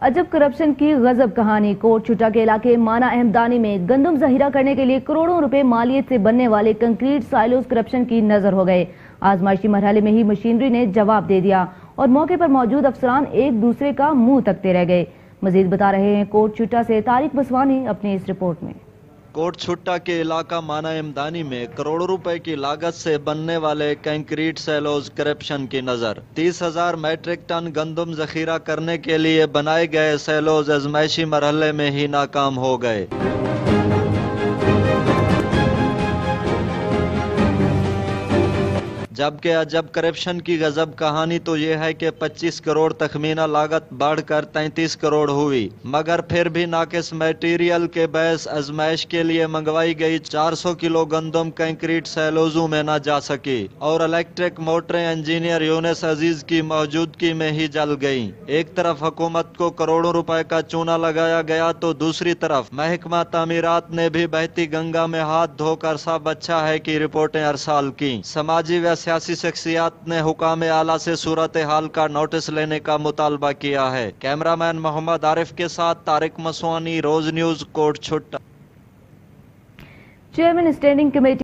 अजब करप्शन की गजब कहानी। कोट छुट्टा के इलाके माना अहमदानी में गंदम जहीरा करने के लिए करोड़ों रुपए मालियत से बनने वाले कंक्रीट साइलोज करप्शन की नजर हो गए। आजमाइशी मरहले में ही मशीनरी ने जवाब दे दिया और मौके पर मौजूद अफसरान एक दूसरे का मुंह तकते रह गए। मजीद बता रहे हैं कोट छुट्टा से तारिक बसवानी अपनी इस रिपोर्ट में। कोट छुट्टा के इलाका माना इमदानी में करोड़ों रुपए की लागत से बनने वाले कंक्रीट सैलोज करप्शन की नजर। 30,000 मैट्रिक टन गंदम जखीरा करने के लिए बनाए गए सैलोज आजमाइशी मरहले में ही नाकाम हो गए। जबकि अजब करप्शन की गजब कहानी तो यह है कि 25 करोड़ तखमीना लागत बढ़कर 33 करोड़ हुई, मगर फिर भी नाकिस मटेरियल के बैस आजमाइश के लिए मंगवाई गई 400 किलो गंदम कंक्रीट सैलोजों में न जा सकी और इलेक्ट्रिक मोटरें इंजीनियर यूनुस अजीज की मौजूदगी में ही जल गईं। एक तरफ हुकूमत को करोड़ों रुपए का चूना लगाया गया तो दूसरी तरफ महकमा तामीरात ने भी बहती गंगा में हाथ धोकर सब अच्छा है की रिपोर्टें अरसाल की। समाजी व सियासी शख्सियात ने हुकाम आला से सूरत हाल का नोटिस लेने का मुतालबा किया है। कैमरामैन मोहम्मद आरिफ के साथ तारिक मसवानी, रोज न्यूज, कोट छुट्टा। Chairman standing committee